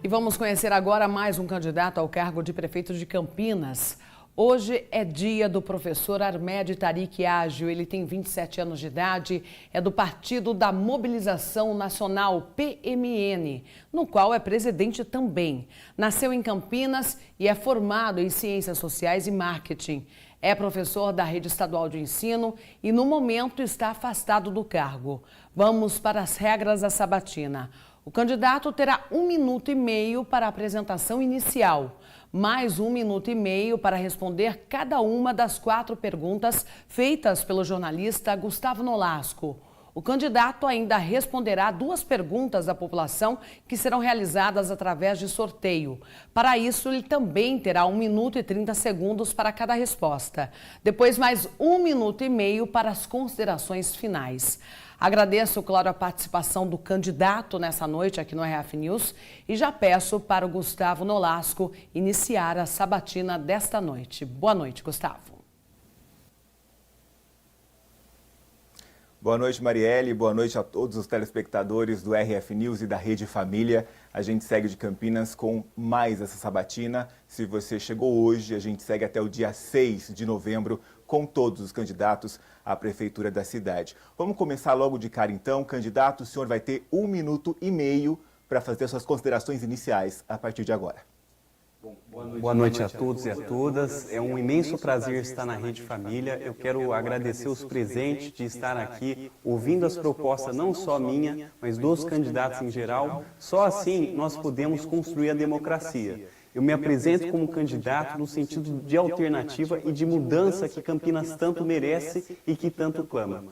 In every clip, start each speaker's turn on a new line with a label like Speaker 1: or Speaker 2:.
Speaker 1: vamos conhecer agora mais um candidato ao cargo de prefeito de Campinas. Hoje é dia do professor Armédio Tarik Ágil. Ele tem 27 anos de idade, é do Partido da Mobilização Nacional, PMN, no qual é presidente também. Nasceu em Campinas e é formado em Ciências Sociais e Marketing. É professor da Rede Estadual de Ensino e, no momento, está afastado do cargo. Vamos para as regras da sabatina. O candidato terá 1 minuto e meio para a apresentação inicial, mais 1 minuto e meio para responder cada uma das 4 perguntas feitas pelo jornalista Gustavo Nolasco. O candidato ainda responderá 2 perguntas da população que serão realizadas através de sorteio. Para isso, ele também terá 1 minuto e 30 segundos para cada resposta. Depois, mais 1 minuto e meio para as considerações finais. Agradeço, claro, a participação do candidato nessa noite aqui no RF News e já peço para o Gustavo Nolasco iniciar a sabatina desta noite. Boa noite, Gustavo.
Speaker 2: Boa noite, Marielle. Boa noite a todos os telespectadores do RF News e da Rede Família. A gente segue de Campinas com mais essa sabatina. Se você chegou hoje, a gente segue até o dia 6 de novembro com todos os candidatos à prefeitura da cidade. Vamos começar logo de cara então. Candidato, o senhor vai ter 1 minuto e meio para fazer suas considerações iniciais a partir de agora.
Speaker 3: Boa noite a todos e a todas. É um imenso prazer estar na Rede Família. Eu quero agradecer os presentes de estar aqui, ouvindo as propostas não só minha, mas dos candidatos em geral. Só assim nós podemos construir a democracia. Eu me apresento como candidato no sentido de alternativa e de mudança que Campinas tanto merece e que tanto clama.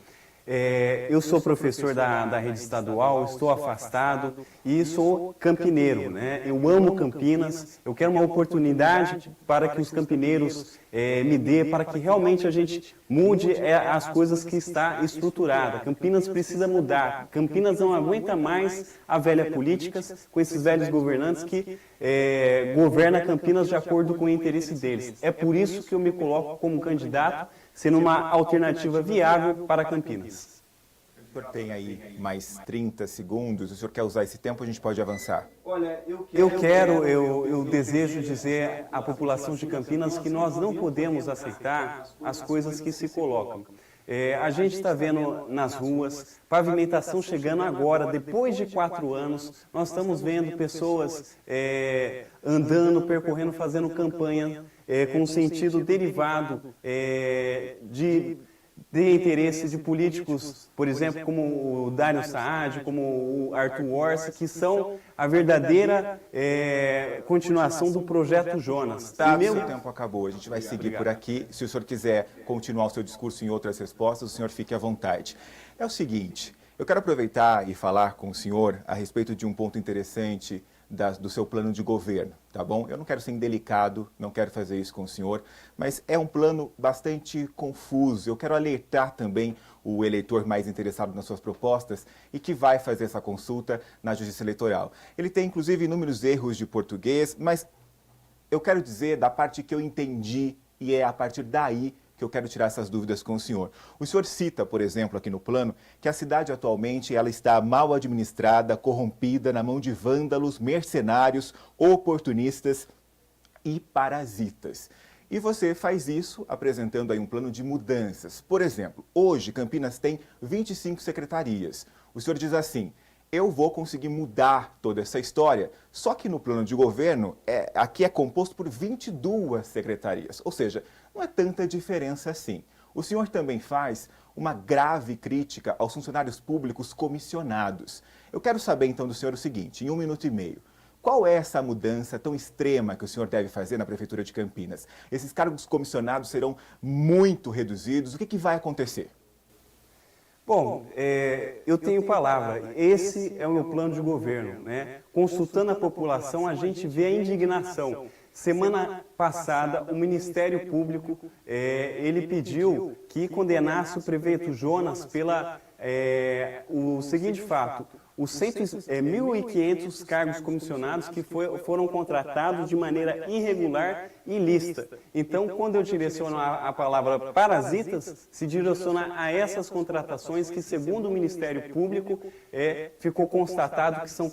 Speaker 3: Eu sou professor da rede estadual, estou afastado e sou campineiro, né? Eu amo Campinas, eu quero uma oportunidade para que os campineiros me dê, para que realmente a gente mude as coisas que está estruturada. Campinas precisa mudar, Campinas não aguenta mais a velha política com esses velhos governantes que governam Campinas de acordo com o interesse deles. É por isso que eu me coloco como candidato, sendo uma alternativa viável para Campinas.
Speaker 2: O senhor tem aí mais 30 segundos, o senhor quer usar esse tempo, a gente pode avançar?
Speaker 3: Olha, eu desejo dizer à população de Campinas que nós não podemos aceitar as coisas que se colocam. A gente está vendo nas ruas, pavimentação chegando agora, depois de 4 anos, nós estamos vendo pessoas andando, percorrendo, fazendo campanha com sentido derivado de interesse de políticos, por exemplo, como o Dário Saad, como o Arthur Orsi, que são a verdadeira continuação do Projeto Jonas.
Speaker 2: Tá, seu tempo acabou, a gente vai seguir por aqui. Se o senhor quiser continuar o seu discurso em outras respostas, o senhor fique à vontade. É o seguinte, eu quero aproveitar e falar com o senhor a respeito de um ponto interessante do seu plano de governo, tá bom? Eu não quero ser indelicado, não quero fazer isso com o senhor, mas é um plano bastante confuso. Eu quero alertar também o eleitor mais interessado nas suas propostas e que vai fazer essa consulta na Justiça Eleitoral. Ele tem, inclusive, inúmeros erros de português, mas eu quero dizer da parte que eu entendi e é a partir daí que eu quero tirar essas dúvidas com o senhor. O senhor cita, por exemplo, aqui no plano, que a cidade atualmente ela está mal administrada, corrompida, na mão de vândalos, mercenários, oportunistas e parasitas. E você faz isso apresentando aí um plano de mudanças. Por exemplo, hoje Campinas tem 25 secretarias. O senhor diz assim: eu vou conseguir mudar toda essa história. Só que no plano de governo, aqui é composto por 22 secretarias. Ou seja, não é tanta diferença assim. O senhor também faz uma grave crítica aos funcionários públicos comissionados. Eu quero saber então do senhor o seguinte, em 1 minuto e meio. Qual é essa mudança tão extrema que o senhor deve fazer na Prefeitura de Campinas? Esses cargos comissionados serão muito reduzidos. O que vai acontecer?
Speaker 3: Bom, eu tenho palavra. Esse é o meu plano de governo, né? Consultando a população, a gente vê a indignação. Semana passada, o Ministério Público, ele pediu que condenasse o prefeito Jonas pela o seguinte fato: os 1.500 cargos comissionados que foram contratados de maneira irregular e ilícita. Então, quando eu direciono a palavra parasitas, se direciona a essas contratações que, segundo o Ministério Público, ficou constatado que são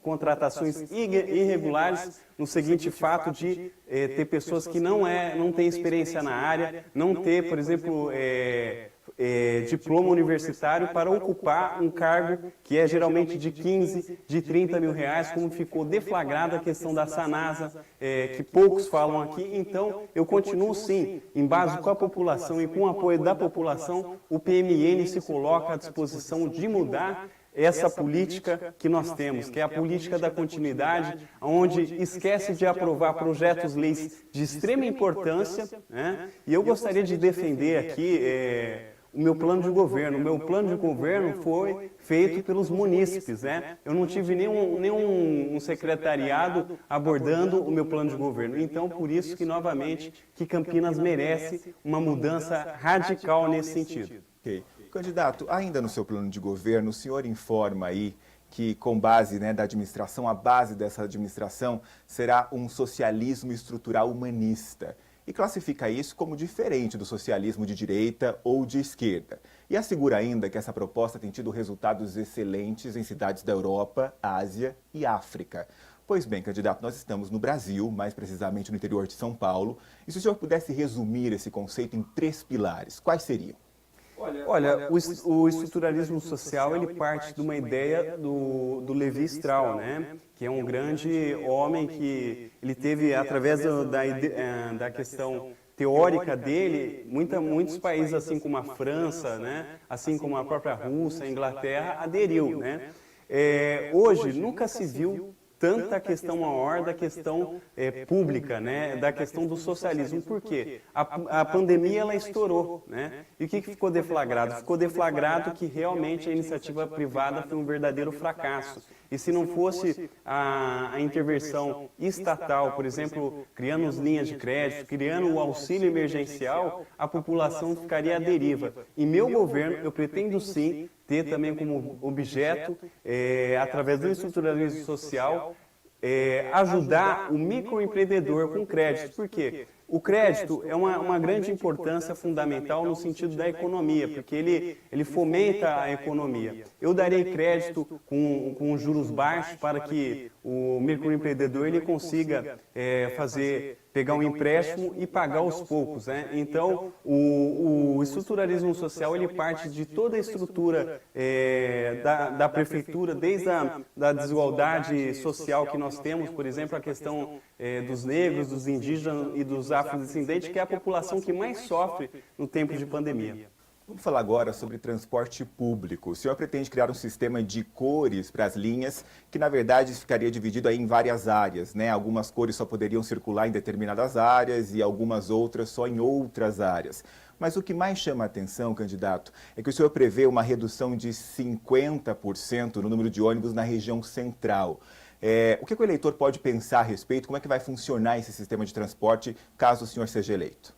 Speaker 3: contratações irregulares, no seguinte fato de ter pessoas que não têm experiência na área, não ter, por exemplo, diploma universitário para ocupar um cargo que é geralmente de 15, de 30 mil reais, como ficou deflagrada a questão da Sanasa, que poucos falam aqui. Então, eu continuo sim, em base com a população e com o apoio da população, o PMN se coloca à disposição de mudar essa política que nós temos, que é a política da continuidade, onde esquece de aprovar projetos-leis de extrema importância, né? E eu gostaria de defender aqui o meu plano de governo. O meu plano de governo foi feito pelos munícipes, né? Eu não tive nenhum secretariado abordando o meu plano de governo. Então, por isso que, novamente, que Campinas merece uma mudança radical nesse sentido.
Speaker 2: Okay. Candidato, ainda no seu plano de governo, o senhor informa aí que, com base da administração, a base dessa administração será um socialismo estrutural humanista. E classifica isso como diferente do socialismo de direita ou de esquerda. E assegura ainda que essa proposta tem tido resultados excelentes em cidades da Europa, Ásia e África. Pois bem, candidato, nós estamos no Brasil, mais precisamente no interior de São Paulo. E se o senhor pudesse resumir esse conceito em 3 pilares, quais seriam?
Speaker 3: Olha, o estruturalismo social, ele parte de uma ideia do Levi Strauss, né? Que é um grande homem que ele teve, através da questão teórica dele, muitos países, assim como a França, né? Assim como a própria Rússia, a Inglaterra, aderiu, né? Hoje, nunca se viu tanta questão maior da questão pública, né, da questão do socialismo. Por quê? A pandemia, ela estourou, né? E o que ficou deflagrado? Ficou deflagrado que realmente a iniciativa privada foi um verdadeiro fracasso. E se não fosse a intervenção estatal, por exemplo, criando as linhas de crédito, criando o auxílio emergencial, a população ficaria à deriva. Em meu governo, eu pretendo sim ter também como objeto, através do estruturalismo social, ajudar o microempreendedor com crédito. Por quê? O crédito é uma grande importância fundamental no sentido da economia, porque ele fomenta a economia. Eu darei crédito com juros baixos para que o microempreendedor ele consiga pegar um empréstimo e pagar aos poucos, né? Então, o estruturalismo social, ele parte de toda a estrutura da prefeitura, desde a desigualdade social que nós temos, por exemplo, a questão dos negros, dos indígenas e dos afrodescendentes, que é a população que mais sofre no tempo de pandemia.
Speaker 2: Vamos falar agora sobre transporte público. O senhor pretende criar um sistema de cores para as linhas, que na verdade ficaria dividido aí em várias áreas, né? Algumas cores só poderiam circular em determinadas áreas e algumas outras só em outras áreas. Mas o que mais chama a atenção, candidato, é que o senhor prevê uma redução de 50% no número de ônibus na região central. O que o eleitor pode pensar a respeito? Como é que vai funcionar esse sistema de transporte caso o senhor seja eleito?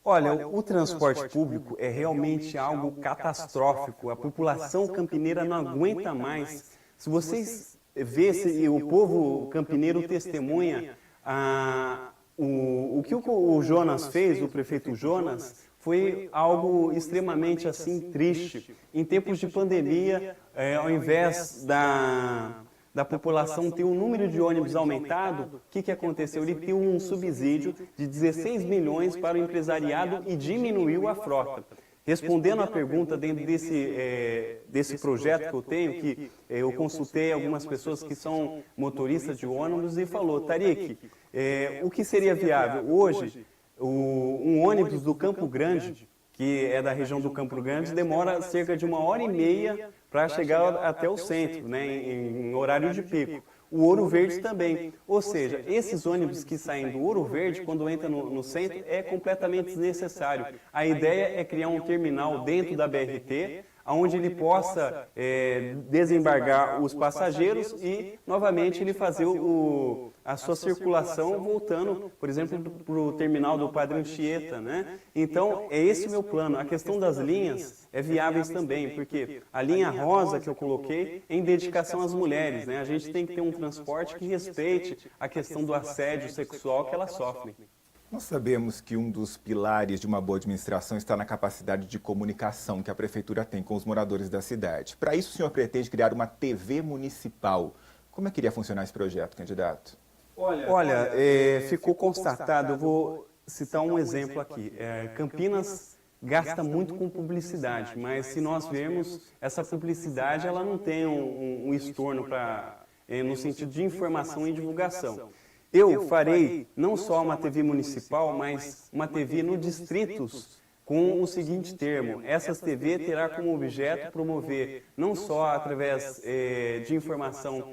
Speaker 3: Olha, o transporte público é realmente algo catastrófico. A população campineira não aguenta mais. Se vocês vêem, o povo campineiro testemunha o que o Jonas fez, o prefeito Jonas, foi algo extremamente assim triste. Em tempos de pandemia, ao invés da população ter o número de ônibus aumentado, o que aconteceu? Ele deu um subsídio de 16 milhões para o empresariado e diminuiu a frota. Respondendo à pergunta dentro desse projeto que eu tenho, que eu consultei algumas pessoas que são motoristas de ônibus e falou, Tariq, o que seria viável? Hoje, um ônibus do Campo Grande, que é da região do Campo Grande, demora cerca de 1h30 para chegar até o centro, né, em horário de pico. O Ouro Verde também. Ou seja, esses ônibus que saem do Ouro Verde, quando entram no centro, é completamente desnecessário. A ideia é criar um terminal dentro da BRT, onde ele possa desembargar os passageiros e, novamente, ele fazer a sua circulação voltando, por exemplo, para o terminal do Padre Anchieta, né? Então, é esse o meu plano. A questão das linhas é viáveis também, porque a linha rosa que eu coloquei é em dedicação às mulheres, né? A gente tem que ter um transporte que respeite a questão do assédio sexual que elas sofrem.
Speaker 2: Nós sabemos que um dos pilares de uma boa administração está na capacidade de comunicação que a Prefeitura tem com os moradores da cidade. Para isso, o senhor pretende criar uma TV municipal. Como é que iria funcionar esse projeto, candidato?
Speaker 3: Olha, ficou constatado, eu vou citar um exemplo aqui. Campinas gasta muito com publicidade, mas se nós vermos, essa publicidade ela não tem um estorno no sentido de informação e divulgação. Eu farei não só uma TV municipal, mas uma TV no distritos, com o seguinte termo: essas TV terá como objeto promover, não só através de informação,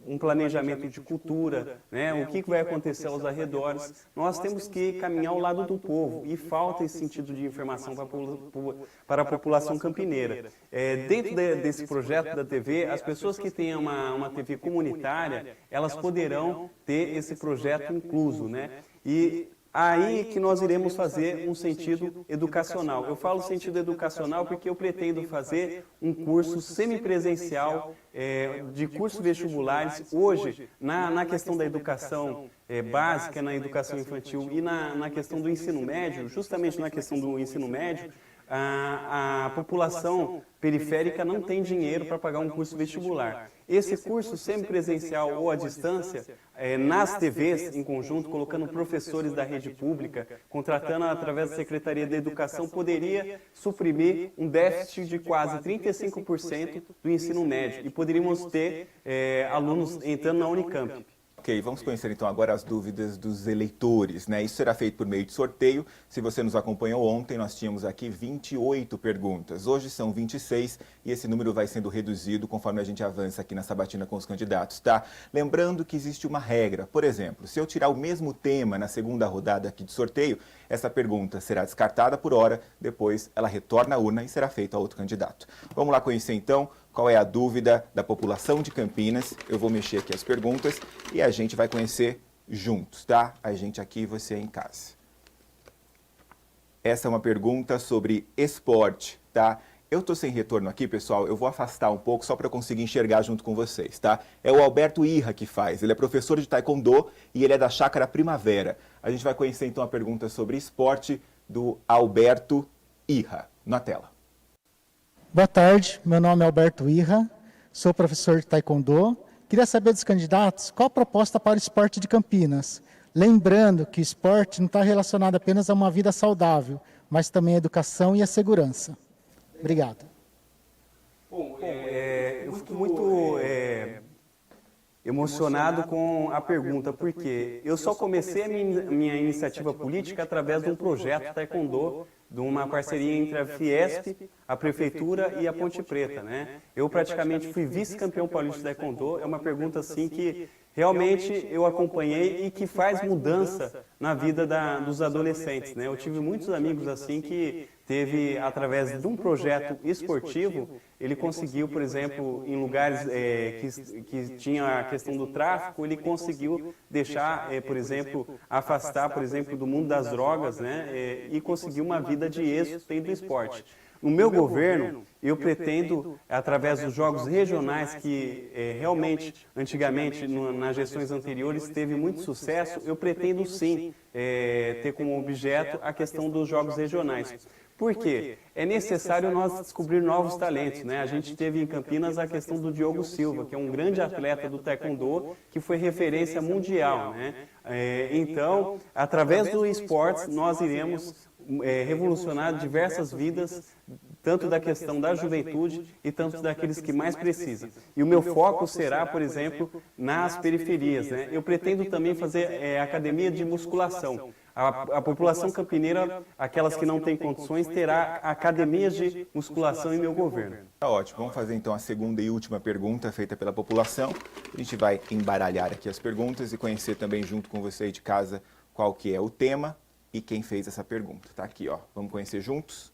Speaker 3: um planejamento de cultura, né, o que vai acontecer aos arredores. Nós temos que caminhar ao lado do povo e falta esse sentido de informação para a população campineira. Dentro desse projeto da TV, as pessoas que têm uma TV comunitária, elas poderão ter esse projeto incluso, né? E aí que nós iremos fazer um sentido educacional. Eu falo sentido educacional porque eu pretendo fazer um curso semipresencial de cursos vestibulares. Hoje, na questão da educação básica, na educação infantil e na questão do ensino médio, justamente na questão do ensino médio, a população periférica não tem dinheiro para pagar um curso vestibular. Esse curso semipresencial ou à distância, nas TVs em conjunto, colocando professores da rede pública, contratando através da Secretaria da Educação, poderia suprimir um déficit de quase 35% do ensino médio e poderíamos ter alunos entrando na Unicamp.
Speaker 2: Ok, vamos conhecer então agora as dúvidas dos eleitores, né? Isso será feito por meio de sorteio. Se você nos acompanhou ontem, nós tínhamos aqui 28 perguntas. Hoje são 26 e esse número vai sendo reduzido conforme a gente avança aqui na sabatina com os candidatos, tá? Lembrando que existe uma regra. Por exemplo, se eu tirar o mesmo tema na segunda rodada aqui de sorteio, essa pergunta será descartada por hora, depois ela retorna à urna e será feita a outro candidato. Vamos lá conhecer então qual é a dúvida da população de Campinas. Eu vou mexer aqui as perguntas e a gente vai conhecer juntos, tá? A gente aqui e você em casa. Essa é uma pergunta sobre esporte, tá? Eu tô sem retorno aqui, pessoal, eu vou afastar um pouco só para eu conseguir enxergar junto com vocês, tá? É o Alberto Irra que faz, ele é professor de taekwondo e ele é da Chácara Primavera. A gente vai conhecer então a pergunta sobre esporte do Alberto Irra, na tela.
Speaker 4: Boa tarde, meu nome é Alberto Irra, sou professor de taekwondo. Queria saber dos candidatos qual a proposta para o esporte de Campinas. Lembrando que o esporte não está relacionado apenas a uma vida saudável, mas também a educação e a segurança. Obrigado.
Speaker 3: Bom, eu fico muito emocionado com a pergunta, porque eu só comecei a minha iniciativa política através de um projeto taekwondo, de uma parceria entre a Fiesp, a Prefeitura e a Ponte Preta, né? Eu praticamente fui vice-campeão paulista de taekwondo. É uma pergunta assim que realmente eu acompanhei e que faz mudança na vida dos adolescentes, né? Eu tive muitos amigos assim que teve, através de um projeto esportivo, ele conseguiu, por exemplo, em lugares que tinha a questão do tráfico, ele conseguiu deixar, por exemplo, afastar, por exemplo, do mundo das drogas, né? E conseguir uma vida de êxito dentro do esporte. No meu governo, eu pretendo, através dos jogos regionais, que realmente, antigamente, nas gestões anteriores, teve muito sucesso, eu pretendo sim ter como objeto a questão dos jogos regionais. Por quê? É necessário nós descobrir novos talentos, né? A gente teve em Campinas a questão do Diogo Silva, que é um grande atleta do taekwondo, que foi referência mundial, né? Então, através do esporte, nós iremos revolucionar diversas vidas, tanto da questão da juventude e tanto daqueles que mais precisam. E o meu foco será, por exemplo, nas periferias, né? Eu pretendo também fazer academia de musculação. A população campineira, aquelas que não têm condições, terá academias de musculação em meu governo.
Speaker 2: Tá ótimo. Vamos fazer então a segunda e última pergunta feita pela população. A gente vai embaralhar aqui as perguntas e conhecer também junto com você aí de casa qual que é o tema e quem fez essa pergunta. Tá aqui, ó. Vamos conhecer juntos?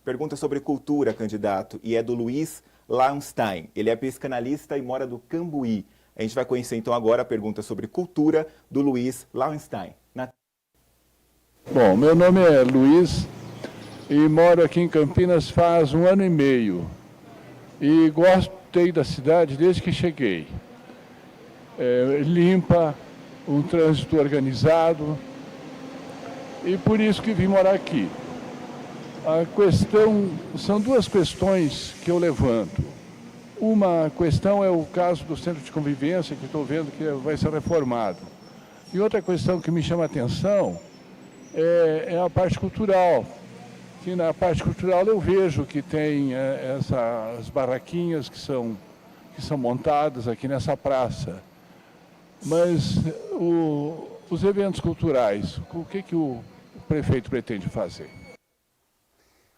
Speaker 2: Pergunta sobre cultura, candidato, e é do Luiz Launstein. Ele é psicanalista e mora do Cambuí. A gente vai conhecer então agora a pergunta sobre cultura do Luiz Launstein.
Speaker 5: Bom, meu nome é Luiz e moro aqui em Campinas faz 1 ano e meio. E gostei da cidade desde que cheguei. Limpa, um trânsito organizado e por isso que vim morar aqui. São 2 questões que eu levanto. Uma questão é o caso do centro de convivência, que estou vendo que vai ser reformado. E outra questão que me chama a atenção é a parte cultural. Que na parte cultural eu vejo que tem essas barraquinhas que são montadas aqui nessa praça. Mas os eventos culturais, o que o prefeito pretende fazer?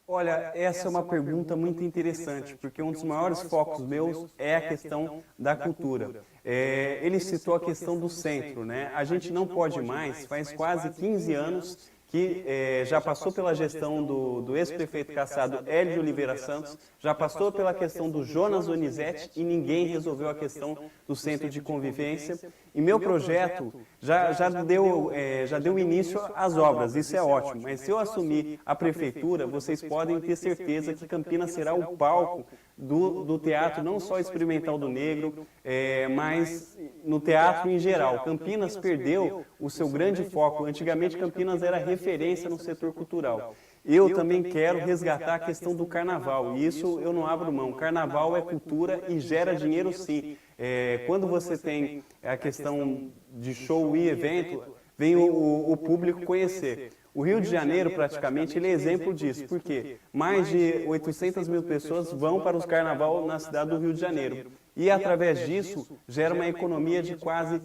Speaker 3: Olha, essa é uma pergunta muito interessante, porque um dos maiores focos meus é a questão da cultura. Ele citou a questão do centro, né? A gente não pode mais, faz quase 15 anos que já passou pela gestão do ex-prefeito cassado Hélio de Oliveira Santos, já passou pela questão do Jonas Donizete e ninguém resolveu a questão do centro de convivência. E meu projeto já deu início às obras, isso é ótimo, mas se eu assumir a prefeitura, vocês podem ter certeza que Campinas será o palco do teatro, não só experimental do negro, mas no teatro em geral. Campinas perdeu o seu grande foco. Antigamente Campinas era referência no setor cultural. Eu também quero resgatar a questão do carnaval, e isso eu não abro mão. Carnaval é cultura e gera dinheiro sim. Quando você tem a questão de show e evento, vem o público conhecer. O Rio de Janeiro, praticamente, ele é exemplo disso, porque mais de 800 mil pessoas vão para os carnaval na cidade do Rio de Janeiro. E, através disso, gera uma economia de quase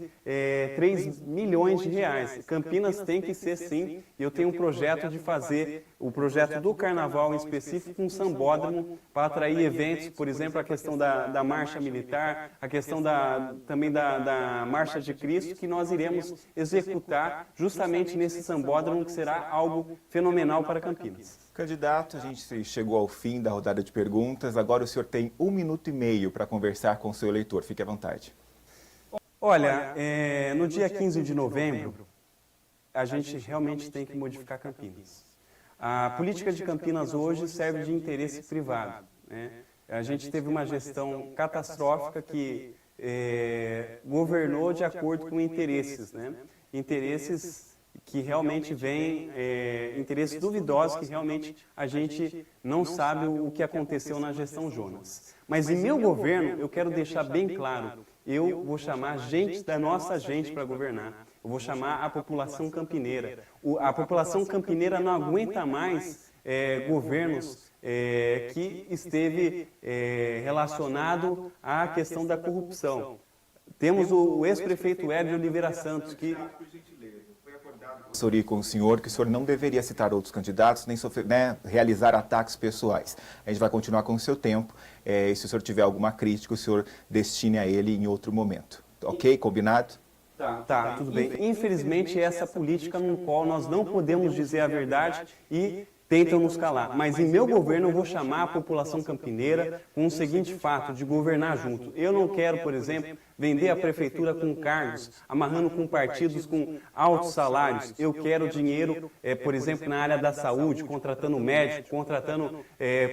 Speaker 3: 3 milhões de reais. Campinas tem que ser, sim, e eu tenho um projeto de fazer o projeto do carnaval em específico com um sambódromo para atrair eventos, por exemplo, a questão da marcha militar, a questão também da Marcha de Cristo, que nós iremos executar justamente nesse sambódromo, que será algo fenomenal para Campinas.
Speaker 2: Candidato, a gente chegou ao fim da rodada de perguntas. Agora o senhor tem 1 minuto e meio para conversar com o seu eleitor. Fique à vontade.
Speaker 3: Olha, no dia 15 de novembro, a gente realmente tem que modificar Campinas. A política de Campinas hoje serve de interesse privado, né? A gente teve uma gestão catastrófica que governou de acordo com interesses, né? Interesses que realmente vêm, interesses duvidosos que realmente a gente não sabe o que aconteceu na gestão Jonas. Mas em meu governo, eu quero deixar bem claro, eu vou chamar gente da nossa gente para governar. Eu vou chamar a população campineira. A população campineira não aguenta mais governos que esteve relacionado à questão da corrupção. Temos o ex-prefeito Hélio de Oliveira Santos, que...
Speaker 2: Com o senhor que o senhor não deveria citar outros candidatos, nem realizar ataques pessoais. A gente vai continuar com o seu tempo. E se o senhor tiver alguma crítica, o senhor destine a ele em outro momento. Ok? Combinado?
Speaker 3: Tá, tudo bem. Infelizmente, essa política no qual nós não podemos dizer a verdade e tentam nos calar. Mas em meu governo eu vou chamar a população campineira com o seguinte fato, de governar junto. Eu não quero, por exemplo, vender a prefeitura com cargos, amarrando com partidos com altos salários. Eu quero dinheiro, por exemplo, na área da saúde, contratando médicos, contratando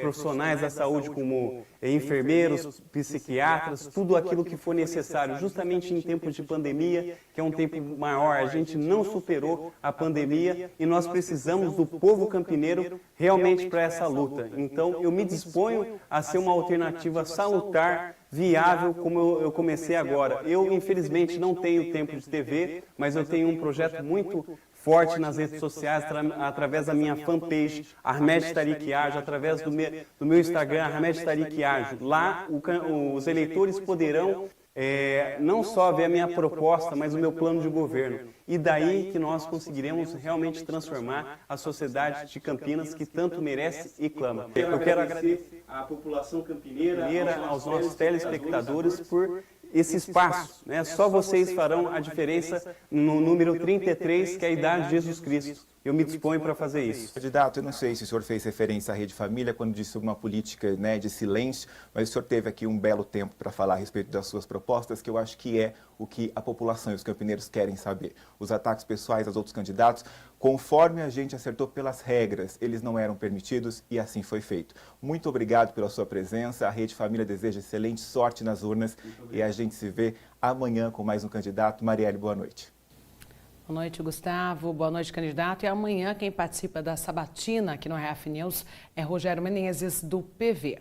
Speaker 3: profissionais da saúde como enfermeiros, psiquiatras, tudo aquilo que for necessário, justamente em tempos de pandemia, que é um tempo maior. A gente não superou a pandemia e nós precisamos do povo campineiro realmente para essa luta. Então, eu me disponho a ser uma alternativa salutar, viável, como eu comecei agora. Eu, infelizmente, não tenho tempo de TV, mas eu tenho um projeto muito forte nas redes sociais, através da minha fanpage, Ahmed Tariq Ajo, através do meu Instagram, Ahmed Tariq Ajo. Lá, os eleitores poderão não só ver a minha proposta, mas o meu plano de governo. E daí que nós conseguiremos realmente transformar a sociedade de Campinas, que tanto merece e clama. Eu quero agradecer à população campineira, aos nossos telespectadores, por esse espaço, né? Só vocês farão a diferença no número 33, que é a idade de Jesus Cristo. Eu me disponho para fazer isso.
Speaker 2: Candidato, eu não sei se o senhor fez referência à Rede Família quando disse uma política, né, de silêncio, mas o senhor teve aqui um belo tempo para falar a respeito das suas propostas, que eu acho que é o que a população e os campineiros querem saber. Os ataques pessoais aos outros candidatos, conforme a gente acertou pelas regras, eles não eram permitidos e assim foi feito. Muito obrigado pela sua presença. A Rede Família deseja excelente sorte nas urnas e a gente se vê amanhã com mais um candidato. Marielle, boa noite.
Speaker 1: Boa noite, Gustavo. Boa noite, candidato. E amanhã quem participa da sabatina aqui no RF News é Rogério Menezes, do PV.